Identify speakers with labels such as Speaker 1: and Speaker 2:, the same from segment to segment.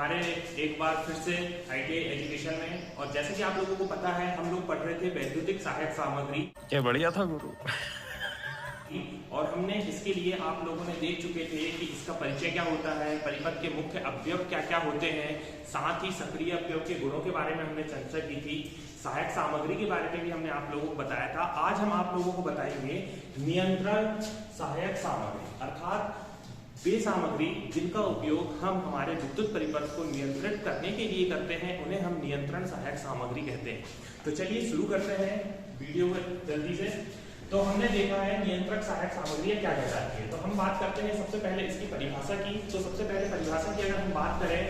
Speaker 1: हमारे एक बार फिर से आईटीआई एजुकेशन में, और जैसे कि आप लोगों को पता है हम लोग पढ़ रहे थे वैद्युतिक सहायक सामग्री।
Speaker 2: क्या बढ़िया था गुरु।
Speaker 1: और हमने इसके लिए आप लोगों ने देख चुके थे कि इसका परिचय क्या होता है, परिपथ के मुख्य अवयव क्या क्या होते हैं, साथ ही सक्रिय अवयव के गुणों के बारे में हमने चर्चा की थी। सहायक सामग्री के बारे में भी हमने आप लोगों को बताया था। आज हम आप लोगों को बताएंगे नियंत्रण सहायक सामग्री, अर्थात वे सामग्री जिनका उपयोग हम हमारे विद्युत परिपथ को नियंत्रित करने के लिए करते हैं, उन्हें हम नियंत्रण सहायक सामग्री कहते हैं। तो चलिए शुरू करते हैं वीडियो को जल्दी से। तो हमने देखा है नियंत्रक सहायक सामग्री क्या कहलाती है। तो हम बात करते हैं सबसे पहले इसकी परिभाषा की। तो सबसे पहले परिभाषा की अगर हम बात करें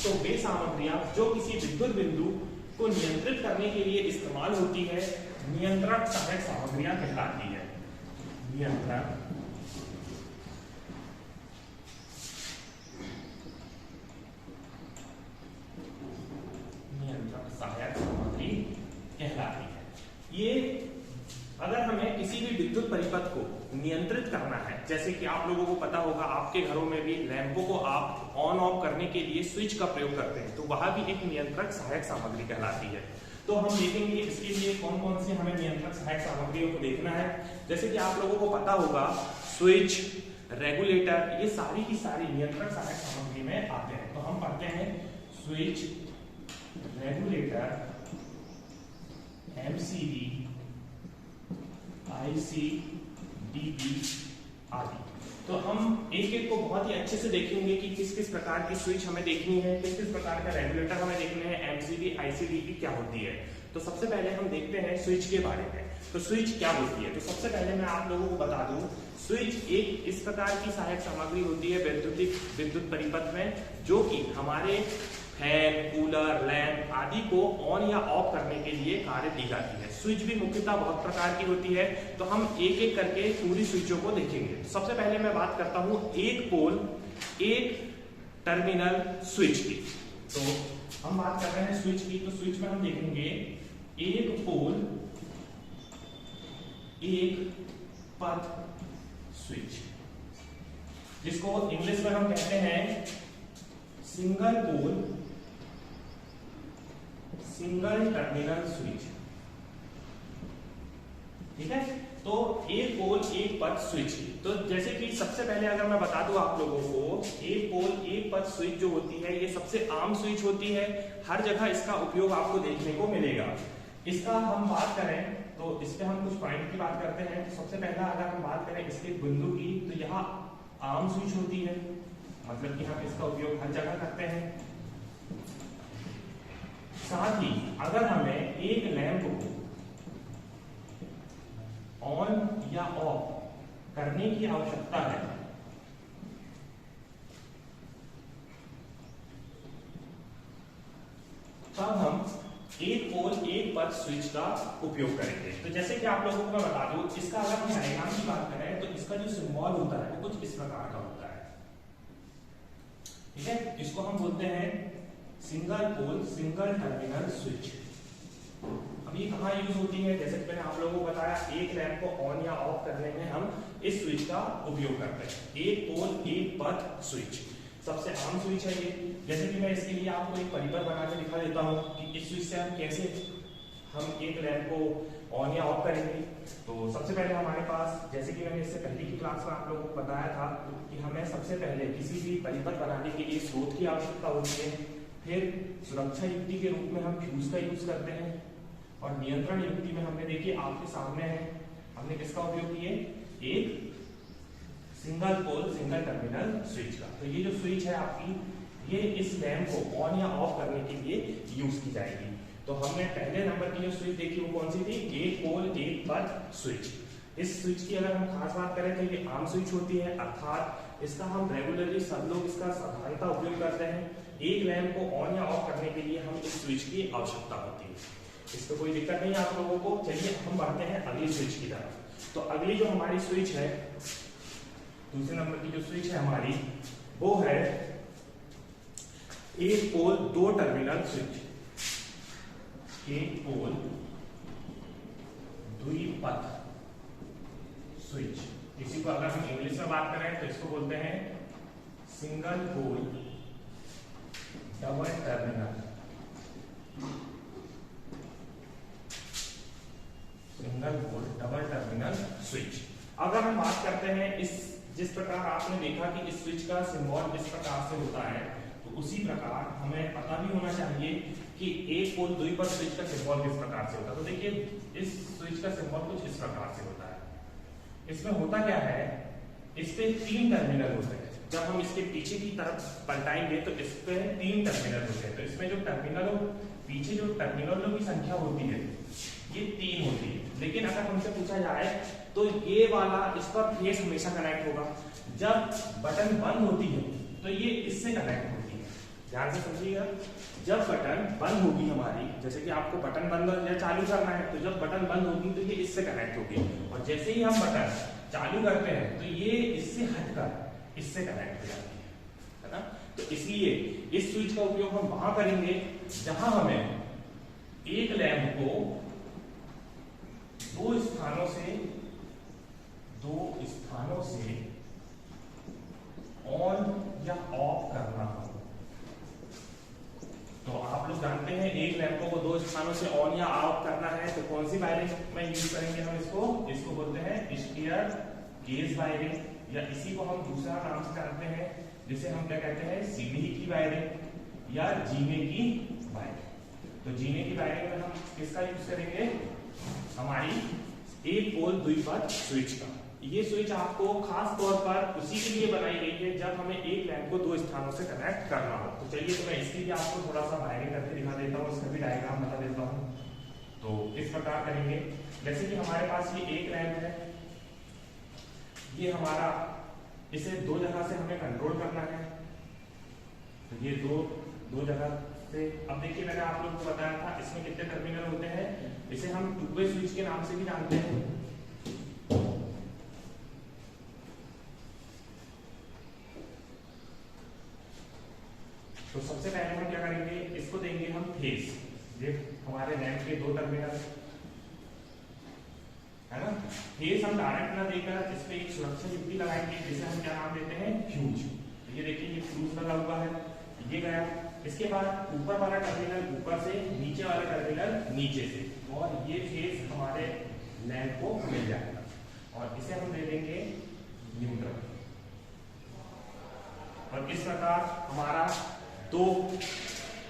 Speaker 1: तो वे सामग्रियां जो किसी विद्युत बिंदु को नियंत्रित करने के लिए इस्तेमाल होती है, नियंत्रक सहायक सामग्रियां कहलाती है। नियंत्रक सहायक सामग्री कहलाती है। ये अगर हमें किसी भी विद्युत परिपथ को नियंत्रित करना है, जैसे कि आप लोगों को पता होगा आपके घरों में भी लैंपों को आप ऑन ऑफ करने के लिए स्विच का प्रयोग करते हैं, तो वह भी एक नियंत्रक सहायक सामग्री कहलाती है। तो हम देखेंगे इसके लिए कौन कौन सी हमें नियंत्रक सहायक सामग्रियों को देखना है। जैसे कि आप लोगों को पता होगा स्विच, रेगुलेटर, ये सारी की सारी नियंत्रक सहायक सामग्री में आते हैं। तो हम पढ़ते हैं switch, regulator, MCB, IC, dB आदि। तो हम एक एक को बहुत ही अच्छे से देखेंगे कि किस किस प्रकार की स्विच हमें देखनी है, किस किस प्रकार का रेगुलेटर हमें देखने हैं, एमसीबी, आईसी, डीबी क्या होती है। तो सबसे पहले हम देखते हैं स्विच के बारे में। तो स्विच क्या होती है, तो सबसे पहले मैं आप लोगों को बता दूं, स्विच एक इस प्रकार की सहायक सामग्री होती है विद्युत परिपथ में, जो कि हमारे फैन, कूलर, लैंप आदि को ऑन या ऑफ करने के लिए कार्य दी जाती है। स्विच भी मुख्यतः बहुत प्रकार की होती है, तो हम एक एक करके पूरी स्विचों को देखेंगे। सबसे पहले मैं बात करता हूं एक पोल एक टर्मिनल स्विच की। तो हम बात कर रहे हैं स्विच की, तो स्विच में हम देखेंगे एक पोल एक पथ स्विच, जिसको इंग्लिश में हम कहते हैं single pole single terminal switch. ठीक है, तो एक पोल एक पथ स्विच। तो जैसे कि सबसे पहले अगर मैं बता दूं आप लोगों को, एक पोल एक पथ स्विच जो होती है ये सबसे आम स्विच होती है, हर जगह इसका उपयोग आपको देखने को मिलेगा। इसका हम बात करें तो इस पे हम कुछ पॉइंट की बात करते हैं। तो सबसे पहला अगर हम बात करें इसके बिंदु की, तो यहाँ आम स्विच होती है, मतलब कि हम इसका उपयोग हर जगह करते हैं। साथ ही अगर हमें एक लैंप को ऑन या ऑफ करने की आवश्यकता है, तब हम एक पोल एक पथ स्विच का उपयोग करेंगे। तो जैसे कि आप लोगों को मैं बता दूं, इसका अगर हम डायग्राम की बात करें तो इसका जो सिंबल होता है वो कुछ इस प्रकार का होता है। ठीक है, इसको हम बोलते हैं single pole single terminal switch. अब ये कहाँ यूज होती है, जैसे कि मैंने आप लोगों को बताया एक लैंप को ऑन या ऑफ करने में हम इस स्विच का उपयोग करते हैं। एक पोल एक पथ स्विच सबसे आम स्विच है ये। जैसे कि मैं इसके लिए आपको एक परिपथ बना के दिखा देता हूँ कि इस स्विच से हम कैसे एक लैंप को ऑन या ऑफ करेंगे। तो सबसे पहले हमारे पास, जैसे कि मैंने इससे पहले की क्लास में आप लोगों को बताया था कि हमें सबसे पहले किसी भी परिपथ बनाने के लिए स्रोत की आवश्यकता होती है, फिर सुरक्षा युक्ति के रूप में हम फ्यूज का यूज करते हैं, और नियंत्रण युक्ति में हमने देखिए आपके सामने है, हमने किसका उपयोग किए, एक single pole single terminal switch का। तो ये जो स्विच है आपकी, ये इस लैंप को ऑन या ऑफ करने के लिए यूज की जाएगी। तो हमने पहले नंबर की जो स्विच देखी वो कौन सी थी, एक पोल एक पथ स्विच। इस स्विच की अगर हम खास बात करें तो ये आम स्विच होती है, अर्थात इसका हम रेगुलरली सब लोग इसका साधारणतः उपयोग करते हैं। एक लैंप को ऑन या ऑफ करने के लिए हम इस स्विच की आवश्यकता होती है, इसको कोई दिक्कत नहीं है आप लोगों को। चलिए हम बढ़ते हैं अगली स्विच की तरफ। तो अगली जो हमारी स्विच है, दूसरे नंबर की जो स्विच है हमारी, वो है एक पोल दो टर्मिनल स्विच। एक पोल द्विपथ स्विच, इसी को अगर हम इंग्लिश में बात करें तो इसको बोलते हैं single pole double terminal single pole double terminal switch. अगर हम बात करते हैं इस जिस प्रकार आपने देखा कि इस स्विच का सिंबल इस प्रकार से होता है, तो उसी प्रकार हमें पता भी होना चाहिए कि एक पोल द्विपद स्विच का सिंबल किस प्रकार से होता है। तो देखिए इस स्विच का सिंबल कुछ इस प्रकार से होता है। इसमें होता क्या है, इस पे 3 टर्मिनल होते हैं। जब हम इसके पीछे की तरफ पलटाएंगे तो इस पे 3 टर्मिनल होते हैं। तो इसमें जो टर्मिनलों पीछे जो टर्मिनलों की संख्या होती है ये 3 होती है। लेकिन अगर हमसे पूछा जाए तो ये वाला इस पर फेस हमेशा कनेक्ट होगा। जब बटन बंद होती है तो ये इससे कनेक्ट होती है। ध्यान से समझिएगा, जब बटन बंद होगी हमारी, जैसे कि आपको बटन बंद या चालू करना है, तो जब बटन बंद होगी तो ये इससे कनेक्ट होगी, और जैसे ही हम बटन चालू करते हैं तो ये इससे हटकर इससे कनेक्ट हो जाती है ना। तो इसलिए इस स्विच का उपयोग हम वहां करेंगे जहां हमें एक लैंप को दो स्थानों से ऑन या ऑफ करना हो। तो आप लोग जानते हैं एक लैंपों को 2 स्थानों से ऑन या ऑफ करना है तो कौन सी वायरिंग में यूज करेंगे हम इसको बोलते हैं स्टेयर केज वायरिंग, या इसी को हम दूसरा नाम से जानते हैं जिसे हम क्या कहते हैं सीढ़ी की वायरिंग या जीने की वायरिंग। तो जीने की वायरिंग में हम किसका यूज करेंगे, हमारी एक पोल द्विपद स्विच का। ये स्विच आपको खास तौर पर उसी के लिए बनाई गई है जब हमें एक लैंप को 2 स्थानों से कनेक्ट करना हो। तो चलिए तो मैं इसके लिए आपको थोड़ा सा वायरिंग करके दिखा देता हूँ, इसका भी डायग्राम बता देता हूँ। तो इस प्रकार करेंगे, जैसे कि हमारे पास ये एक लैंप है, ये हमारा, इसे 2 जगह से हमें कंट्रोल करना है। तो ये दो जगह से, अब देखिए मैंने आप लोगों को बताया था इसमें कितने टर्मिनल होते हैं, इसे हम 2-वे स्विच के नाम से भी जानते हैं। तो सबसे पहले हम क्या करेंगे, इसको देंगे हम फेस। ये हमारे लैंप के 2 टर्मिनल है ना। फेस हम डायरेक्ट ना देकर इस पे एक सुरक्षा युक्ति लगाएंगे जिसे हम क्या नाम देते हैं फ्यूज। तो ये देखिए ये फ्यूज लगा हुआ है, ये गया। इसके बाद ऊपर वाला टर्मिनल ऊपर से, नीचे वाला टर्मिनल नीचे से, और ये फेस हमारे लैंप को मिल जाएगा, और इसे हम दे देंगे न्यूट्रल। और इस प्रकार हमारा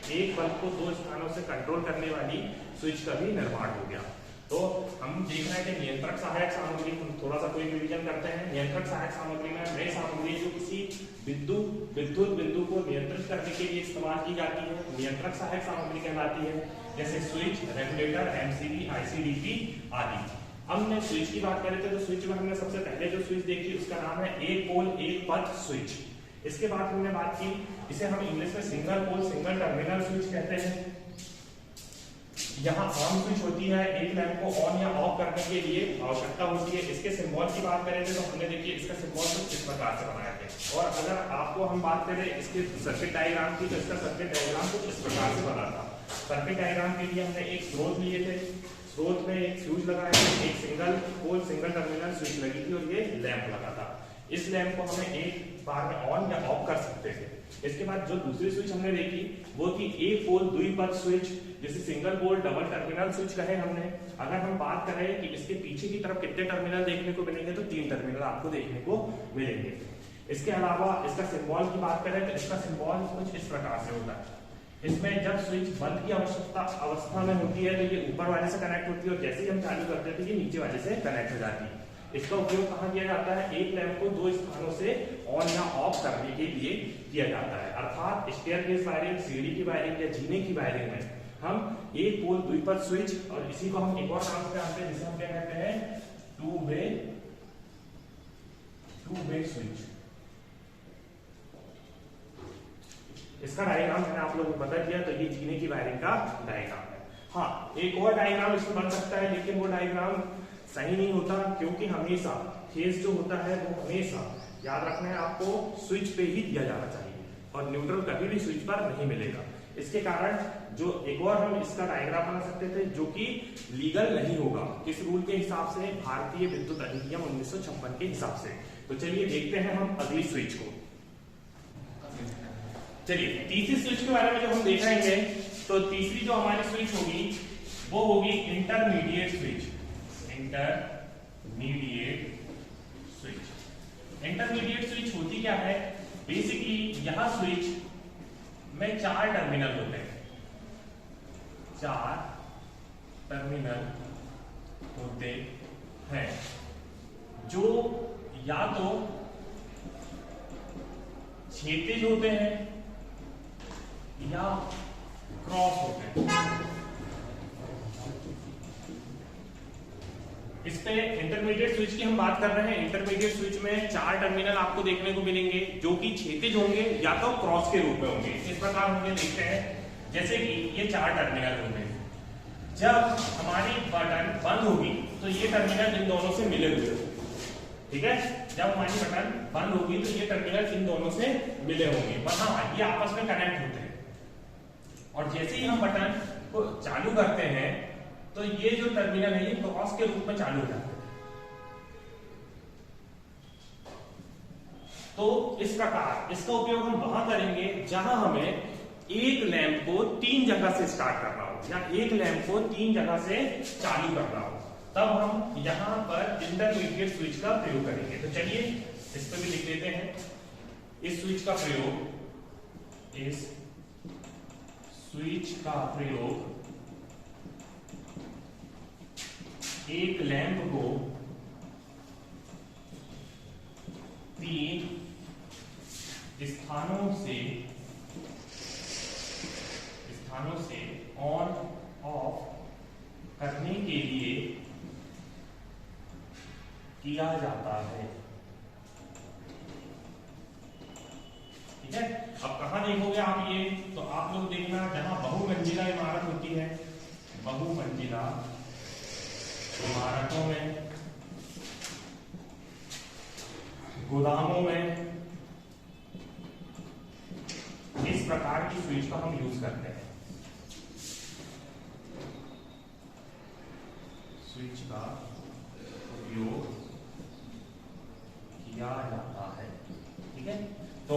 Speaker 1: एक बल्ब को 2 स्थानों से कंट्रोल करने वाली स्विच का भी निर्माण हो गया। तो हम देख रहे हैं कि नियंत्रक सहायक सामग्री, हम थोड़ा सा कोई रिवीजन करते हैं। नियंत्रक सहायक सामग्री में वह सामग्री जो किसी विद्युत बिंदु को नियंत्रित करने के लिए इस्तेमाल की जाती है, नियंत्रक सहायक सामग्री कहलाती है, जैसे स्विच, रेगुलेटर, एमसीबी, आईसीडीपी आदि। अब हमने स्विच की बात करें तो स्विच में हमने सबसे पहले जो स्विच देखी उसका नाम है एक पोल एक पथ स्विच। इसके बाद हमने बात की, इसे हम इंग्लिश में single pole single terminal switch कहते हैं। यहाँ ऑन स्विच होती है, एक लैंप को ऑन या ऑफ करने के लिए आवश्यकता होती है। इसके सिंबल की बात करें तो हमने देखिए इसका सिंबल कुछ इस प्रकार से बनाया है। और अगर आपको हम बात करें इसके सर्किट डायग्राम की, तो इसका सर्किट डायग्राम कुछ इस प्रकार से बना था। सर्किट डायग्राम के लिए हमने एक स्रोत लिए थे, स्रोत में एक फ्यूज लगाया था, एक single pole single terminal switch लगी थी, और ये लैंप लगा था। इस लैंप को हमें एक बार में ऑन या ऑफ कर सकते थे। इसके बाद जो दूसरी स्विच हमने देखी वो थी एक पोल द्विपद स्विच, जिसे single pole double terminal switch कहे हमने। अगर हम बात करें कि इसके पीछे की तरफ कितने टर्मिनल देखने को मिलेंगे, तो 3 टर्मिनल आपको देखने को मिलेंगे। इसके अलावा इसका सिंबल की बात करें तो इसका सिंबल कुछ इस प्रकार से होता है। इसमें जब स्विच बंद की अवस्था में होती है तो ये ऊपर वाले से कनेक्ट होती है, और जैसे ही हम चालू करते हैं तो ये नीचे वाले से कनेक्ट हो जाती है। इसका उपयोग कहाँ किया जाता है, एक लैंप को 2 स्थानों से ऑन या ऑफ करने के लिए किया जाता है। अर्थात स्टेयरकेस वायरिंग, सीढ़ी की वायरिंग या जीने की वायरिंग में हम एक पोल द्विपद स्विच, और इसी को हम एक और नाम से जानते हैं जिसे हम क्या कहते हैं टू वे स्विच। इसका डायग्राम मैंने आप लोगों को बता दिया, तो ये जीने की वायरिंग का डायग्राम है। हाँ, एक और डायग्राम इसमें बन सकता है, लेकिन वो डायग्राम सही नहीं होता, क्योंकि हमेशा फेज जो होता है वो हमेशा याद रखना है आपको स्विच पे ही दिया जाना चाहिए, और न्यूट्रल कभी भी स्विच पर नहीं मिलेगा। इसके कारण जो एक और हम इसका डायग्राम बना सकते थे जो कि लीगल नहीं होगा, किस रूल के हिसाब से, भारतीय विद्युत अधिनियम 1956 के हिसाब से। तो चलिए देखते हैं हम अगली स्विच को। चलिए तीसरी स्विच के बारे में जब हम देख रहे हैं तो तीसरी जो हमारी स्विच होगी वो होगी इंटरमीडिएट स्विच। इंटरमीडिएट स्विच होती क्या है? बेसिकली यह स्विच में 4 टर्मिनल होते हैं, 4 टर्मिनल होते हैं जो या तो क्षैतिज होते हैं या क्रॉस होते हैं। इस पे इंटरमीडिएट स्विच की हम बात कर रहे हैं। इंटरमीडिएट स्विच में 4 टर्मिनल आपको देखने को मिलेंगे जो कि क्षैतिज होंगे या तो क्रॉस के रूप में होंगे। इस प्रकार होंगे, देखते हैं। जैसे कि ये 4 टर्मिनल होंगे, जब हमारी बटन बंद होगी तो ये टर्मिनल इन दोनों से मिले हुए होंगे, ठीक है। जब हमारी बटन बंद होगी तो ये टर्मिनल इन दोनों से मिले होंगे, पर हाँ ये आपस में कनेक्ट होते हैं। और जैसे ही हम बटन को चालू करते हैं तो ये जो टर्मिनल है ये क्रॉस के रूप में चालू हो जाते हैं। तो इस प्रकार इसका उपयोग हम वहां करेंगे जहां हमें एक लैंप को 3 जगह से स्टार्ट करना हो या एक लैंप को 3 जगह से चालू करना हो, तब हम यहां पर इंटरमीडिएट स्विच का प्रयोग करेंगे। तो चलिए इस पर भी लिख देते हैं। इस स्विच का प्रयोग एक लैंप को 3 स्थानों से ऑन ऑफ करने के लिए किया जाता है, ठीक है। अब कहां देखोगे आप ये? तो आप लोग देखना जहां बहुमंजिला इमारत होती है, बहुमंजिला इमारतों में, गोदामों में इस प्रकार की स्विच का हम यूज करते हैं। स्विच का उपयोग किया जाता है, ठीक है। तो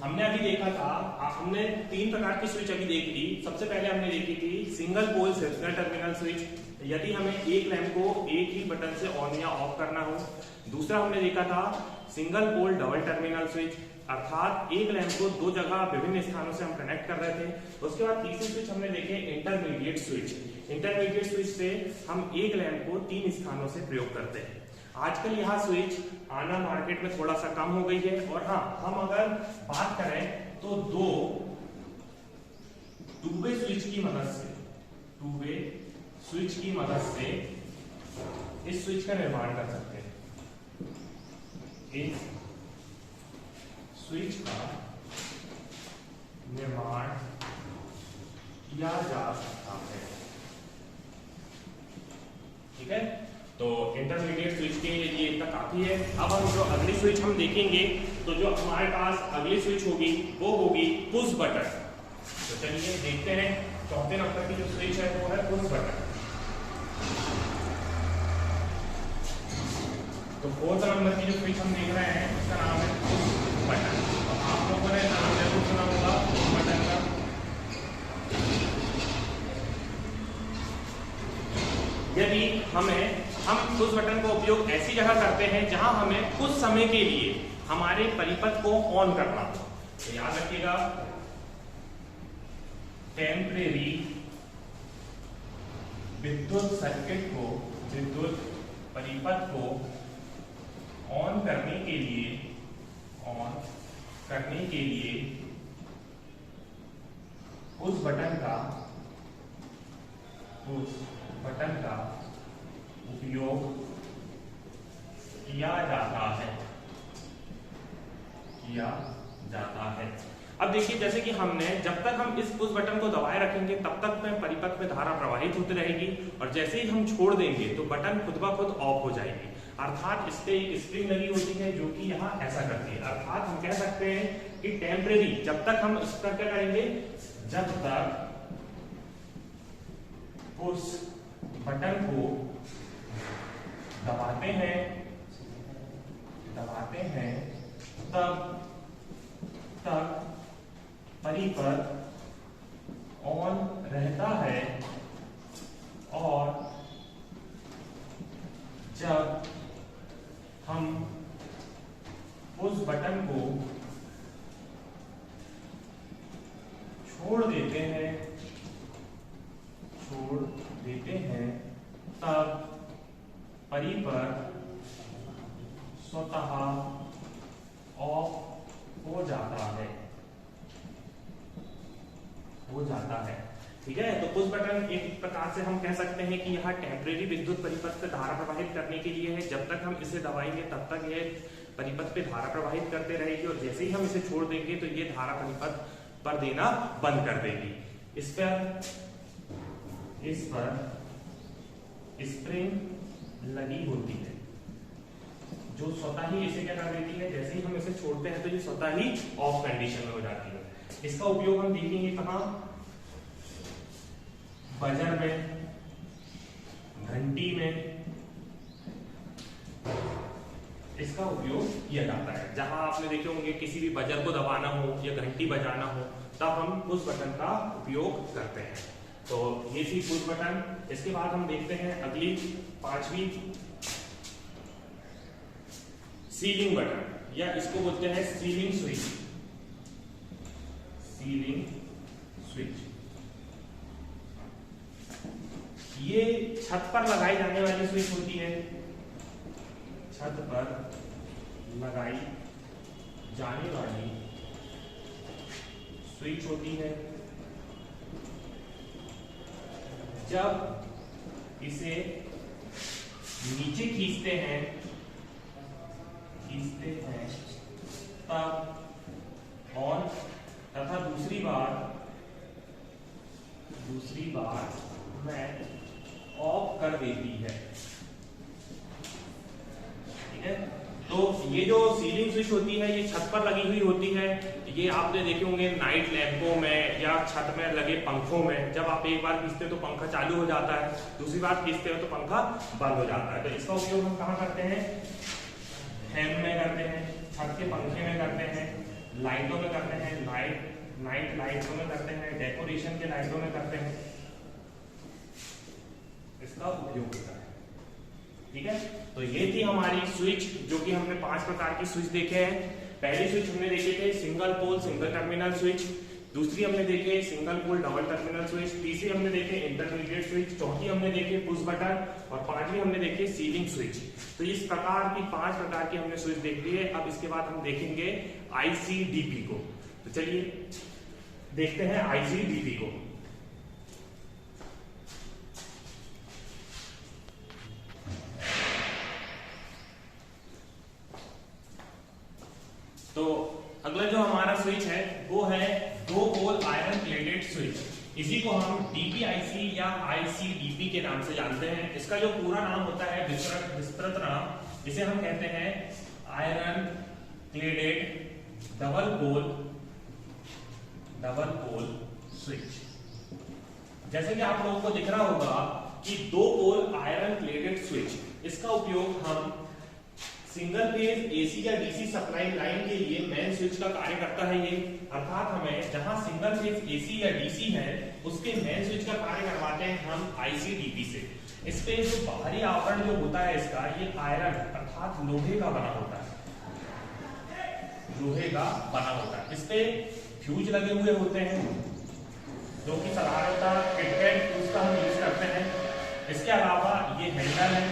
Speaker 1: हमने अभी देखा था, हमने 3 प्रकार की स्विच अभी देख ली। सबसे पहले हमने देखी थी single pole single terminal switch, यदि हमें एक लैंप को एक ही बटन से ऑन या ऑफ करना हो। दूसरा हमने देखा था single pole double terminal switch, अर्थात एक लैंप को 2 जगह विभिन्न स्थानों से हम कनेक्ट कर रहे थे। उसके बाद तीसरी स्विच हमने देखे इंटरमीडिएट स्विच। इंटरमीडिएट स्विच से हम एक लैंप को 3 स्थानों से प्रयोग करते हैं। आजकल यह स्विच आना मार्केट में थोड़ा सा कम हो गई है। और हाँ, हम अगर बात करें तो 2 टू-वे स्विच की मदद से इस स्विच का निर्माण कर सकते हैं। इस स्विच का निर्माण किया जा सकता है, ठीक है। तो इंटरमीडिएट स्विच के लिए इतना काफी है। अब हम जो अगली स्विच हम देखेंगे, तो जो हमारे पास अगली स्विच होगी वो होगी पुश बटन। तो चलिए देखते हैं, चौथे नंबर की जो स्विच है वो है पुश बटन। तो 4th नंबर की जो स्विच हम देख रहे हैं उसका नाम है पुश बटन। तो आप लोगों ने नाम जरूर सुना होगा पुश बटन का। यदि हम पुश बटन का उपयोग ऐसी जगह करते हैं जहां हमें कुछ समय के लिए हमारे परिपथ को ऑन करना हो। तो याद रखिएगा, टेम्परेरी विद्युत सर्किट को, विद्युत परिपथ को ऑन करने के लिए उस बटन का उपयोग किया जाता है। अब देखिए, जैसे कि हमने, जब तक हम इस पुश बटन को दबाए रखेंगे तब तक में परिपथ में धारा प्रवाहित होती रहेगी, और जैसे ही हम छोड़ देंगे तो बटन खुद ब खुद ऑफ हो जाएगी। अर्थात इस पे एक स्प्रिंग लगी होती है जो कि यहाँ ऐसा करती है। अर्थात हम कह सकते हैं कि टेम्परेरी, जब तक हम इस पर क्या करेंगे, जब तक पुश बटन को दबाते हैं तब तक परिपथ ऑन रहता है और जब हम उस बटन को छोड़ देते हैं तब परिपथ स्वतः ऑफ हो जाता है। ठीक है, तो पुश बटन एक प्रकार से हम कह सकते हैं कि यह टेम्परेरी विद्युत परिपथ पे धारा प्रवाहित करने के लिए है। जब तक हम इसे दबाएंगे तब तक यह परिपथ पे धारा प्रवाहित करते रहेगी और जैसे ही हम इसे छोड़ देंगे तो ये धारा परिपथ पर देना बंद कर देगी। इस पर स्प्रिंग लगी होती है जो स्वतः ही इसे क्या कर देती है, जैसे ही हम इसे छोड़ते हैं तो ये स्वतः ही ऑफ कंडीशन में हो जाती है। इसका उपयोग हम देखेंगे कहां, बजर में, घंटी में इसका उपयोग किया जाता है। जहां आपने देखे होंगे किसी भी बजर को दबाना हो या घंटी बजाना हो तब हम पुश बटन का उपयोग करते हैं। तो ये थी पुश बटन। इसके बाद हम देखते हैं अगली पांचवी, सीलिंग बटन या इसको बोलते हैं सीलिंग स्विच। ये छत पर लगाई जाने वाली स्विच होती है, छत पर लगाई जाने वाली स्विच होती है। जब इसे नीचे खींचते हैं तब ऑन तथा दूसरी बार में ऑफ कर देती है। ठीक है, तो ये जो सीलिंग स्विच होती है ये छत पर लगी हुई होती है। ये आपने देखे होंगे नाइट लैंपों में या छत में लगे पंखों में, जब आप एक बार खींचते हो तो पंखा चालू हो जाता है, दूसरी बार खींचते हो तो पंखा बंद हो जाता है। तो इसका उपयोग हम कहाँ करते हैं, फैन में करते हैं, छत के पंखे में करते हैं, लाइटों में करते हैं, नाइट लाइटों में करते हैं, डेकोरेशन के लाइटों में करते हैं, इसका उपयोग होता है। ठीक है, तो ये थी हमारी स्विच, जो कि हमने 5 प्रकार की स्विच देखे हैं। पहली स्विच हमने देखे थे single pole single terminal switch, दूसरी हमने देखे single pole double terminal switch, तीसरी हमने देखे इंटरमीडिएट स्विच, चौथी हमने देखे पुश बटन और पांचवी हमने देखे सीलिंग स्विच। तो इस प्रकार की 5 प्रकार की हमने स्विच देख ली है। अब इसके बाद हम देखेंगे आईसीडीपी को। तो चलिए देखते हैं आईसीडीपी को। तो अगला जो हमारा स्विच है वो है 2 पोल आयरन प्लेटेड स्विच। इसी को हम डीपीआईसी या आईसीडीपी के नाम से जानते हैं। इसका जो पूरा नाम होता है, विस्तृत नाम, इसे हम कहते हैं iron plated double pole switch. जैसे कि आप लोगों को दिख रहा होगा कि 2 पोल आयरन प्लेटेड स्विच, इसका उपयोग हम सिंगल फेज एसी या डीसी सप्लाई लाइन के लिए मेन स्विच का कार्य करता है ये। अर्थात हमें जहां सिंगल फेज एसी या डीसी है उसके मेन स्विच का कार्य करवाते हैं हम आईसीडीपी से। इस पे जो बाहरी आवरण जो होता है इसका, ये आयरन अर्थात लोहे का बना होता है। इस पे फ्यूज लगे हुए होते हैं जो कि साधारणतः किटकैट फ्यूज का हम यूज करते हैं। इसके अलावा ये हैंडल है।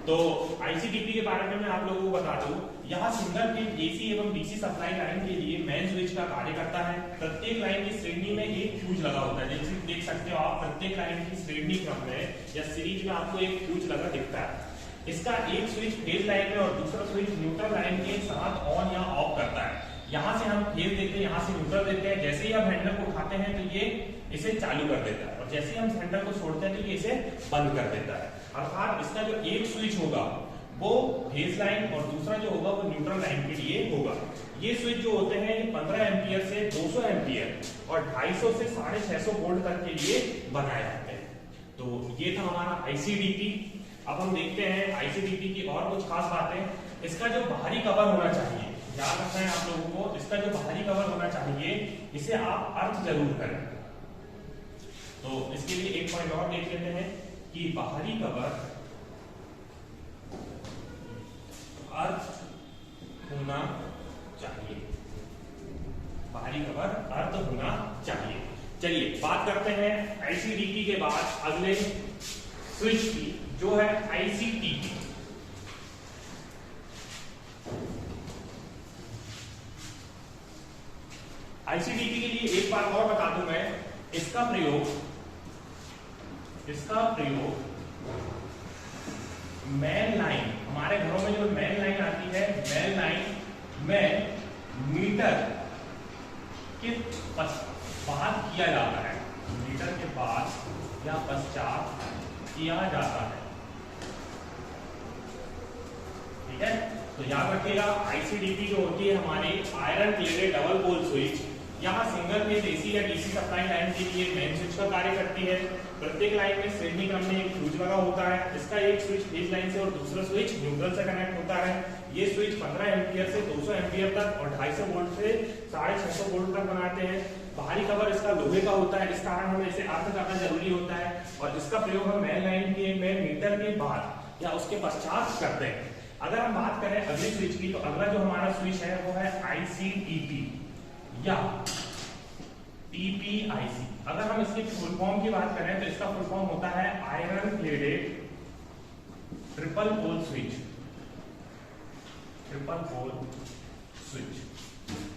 Speaker 1: तो आईसीडीपी के बारे में मैं आप लोगों को बता दूं, यहाँ सिंगल फेज एसी एवं डीसी सप्लाई लाइन के लिए मेन स्विच का कार्य करता है। प्रत्येक लाइन की श्रेणी में एक फ्यूज लगा होता है। जैसे देख सकते हो आप, प्रत्येक लाइन की श्रेणी क्रम में या सीरीज में आपको एक फ्यूज लगा दिखता है। इसका एक स्विच फेज लाइन में और दूसरा स्विच न्यूट्रल लाइन के साथ ऑन या ऑफ करता है। यहाँ से हम फेज देते हैं, यहाँ से न्यूट्रल देते हैं। जैसे ही हम हैंडल को उठाते हैं तो ये इसे चालू कर देता है और जैसे ही हम हैंडल को छोड़ते हैं तो ये इसे बंद कर देता है। अर्थात इसका जो एक स्विच होगा वो फेज लाइन और दूसरा जो होगा वो न्यूट्रल लाइन के लिए होगा। ये स्विच जो होते हैं ये 15 एम्पियर से 200 एम्पियर और 250 से 650 वोल्ट तक के लिए बनाए जाते हैं। तो ये था हमारा आईसीडीपी। अब हम देखते हैं आईसीडीपी की और कुछ खास बातें। इसका जो बाहरी कवर होना चाहिए याद रखना है आप लोगों को, इसका जो बाहरी कवर होना चाहिए इसे आप अर्थ जरूर करें। तो इसके लिए एक पॉइंट और देख लेते हैं कि बाहरी कवर अर्थ होना चाहिए, बाहरी कवर अर्थ होना चाहिए। चलिए बात करते हैं आईसीडीपी के बाद अगले स्विच की, जो है आईसीटीपी। आईसीडीपी के लिए एक बात और बता दूं मैं, इसका प्रयोग मेन लाइन, हमारे घरों में जो मेन लाइन आती है, मेन लाइन में मीटर के बाद किया जाता है, मीटर के बाद या पश्चात किया जाता है। ठीक है, तो याद रखिएगा आईसीडीपी जो होती है हमारी iron plated double pole switch, यहाँ सिंगल फेज एसी या डीसी सप्लाई लाइन के लिए मेन स्विच का कार्य करती है। प्रत्येक लाइन में श्रेणी क्रम में एक फ्यूज लगा होता है। इसका एक स्विच फेज लाइन से और दूसरा स्विच न्यूट्रल से कनेक्ट होता है। ये स्विच 15 एम्पियर से 200 एम्पियर तक और 250 वोल्ट से 650 वोल्ट तक बनाते हैं। बाहरी कवर इसका लोहे का होता है, इस कारण हमें इसे अर्थ करना जरूरी होता है और इसका प्रयोग हम मेन लाइन के में मीटर के बाद या उसके पश्चात करते हैं। अगर हम बात करें अगले स्विच की, तो अगला जो हमारा स्विच है वो है आईसीटीपी या टीपीआईसी। अगर हम इसके फुल फॉर्म की बात करें तो इसका फुल फॉर्म होता है iron plated triple pole switch, triple pole switch.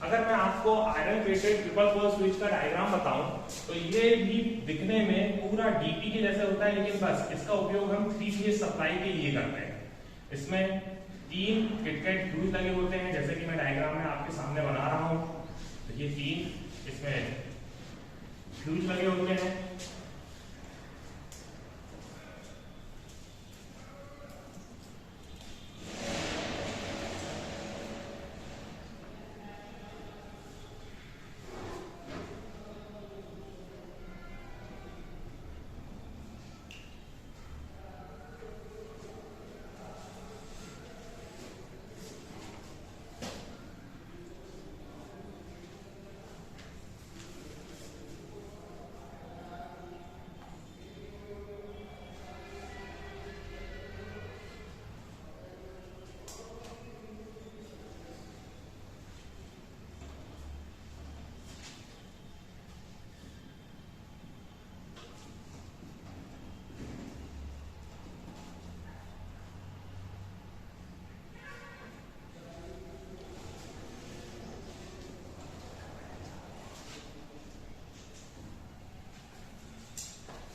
Speaker 1: अगर मैं आपको iron plated triple pole switch का डायग्राम बताऊं तो ये भी दिखने में पूरा डीपी के जैसे होता है, लेकिन बस इसका उपयोग हम 3 फेज सप्लाई के लिए करते हैं। इसमें 3 किटकैट फ्यूज लगे होते हैं, जैसे कि मैं डायग्राम में आपके सामने बना रहा हूं। तो ये 3 इसमें फ्यूज लगे होते हैं।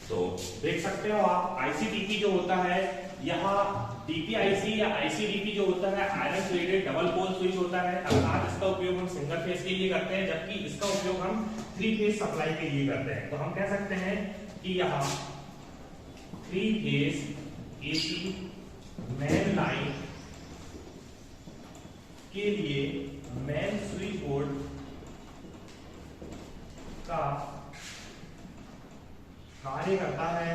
Speaker 1: तो देख सकते हो आप आईसीटीपी जो होता है, यहाँ टीपीआईसी या आईसीडीपी जो होता है iron plated double pole switch होता है। अर्थात इसका उपयोग हम सिंगल फेज के लिए करते हैं, जबकि इसका उपयोग हम 3 फेज सप्लाई के लिए करते हैं। तो हम कह सकते हैं कि यहाँ 3 फेज एसी मेन लाइन के लिए मेन स्विच बोर्ड का कार्य करता है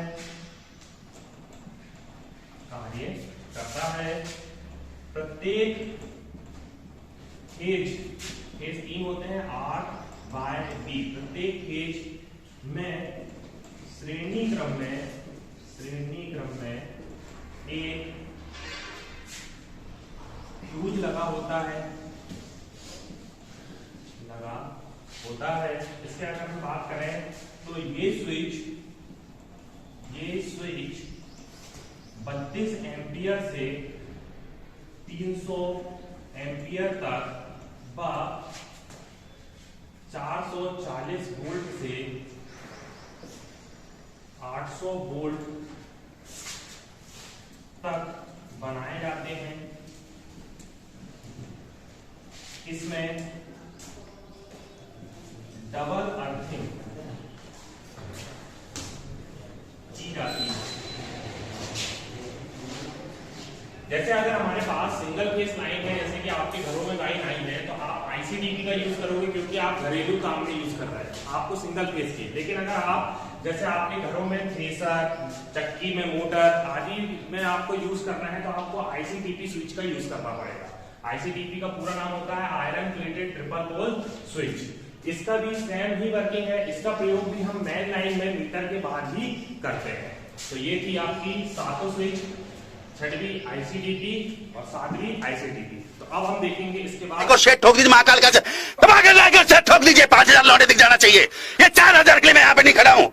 Speaker 1: प्रत्येक फेज 3 होते हैं R बाय B, प्रत्येक फेज में श्रेणी क्रम में एक फ्यूज लगा होता है। इसके अगर हम बात करें तो ये स्विच 32 एम्पियर से 300 एम्पियर तक व 440 वोल्ट से 800 वोल्ट तक बनाए जाते हैं। इसमें डबल अर्थिंग की जाती है। जैसे अगर हमारे पास सिंगल फेस लाइन है, जैसे कि आपके घरों में लाइन आई है, तो आप आईसीडीपी का यूज करोगे क्योंकि आप घरेलू काम में यूज कर रहे हैं, आपको सिंगल फेस की। लेकिन अगर आप जैसे आपके घरों में थ्रेसर, चक्की में मोटर आदि में आपको यूज करना है, तो आपको आईसीटीपी स्विच का यूज करना पड़ेगा। आईसीटीपी का पूरा नाम होता है iron plated triple pole switch. इसका भी सेम ही वर्किंग है, इसका प्रयोग भी हम मेन लाइन में मीटर के बाद ही करते हैं। तो ये थी आपकी सातों स्विच, छठवीं आईसीटीपी और सातवीं आईसीटीपी। तो अब हम देखेंगे इसके बाद
Speaker 2: को शेट ठोक दीजिए महाकाल का, दबा के लाकर शेट ठोक दीजिए, 5000 लौटे दिख जाना चाहिए। ये 4000 के लिए मैं यहाँ पे नहीं खड़ा हूँ।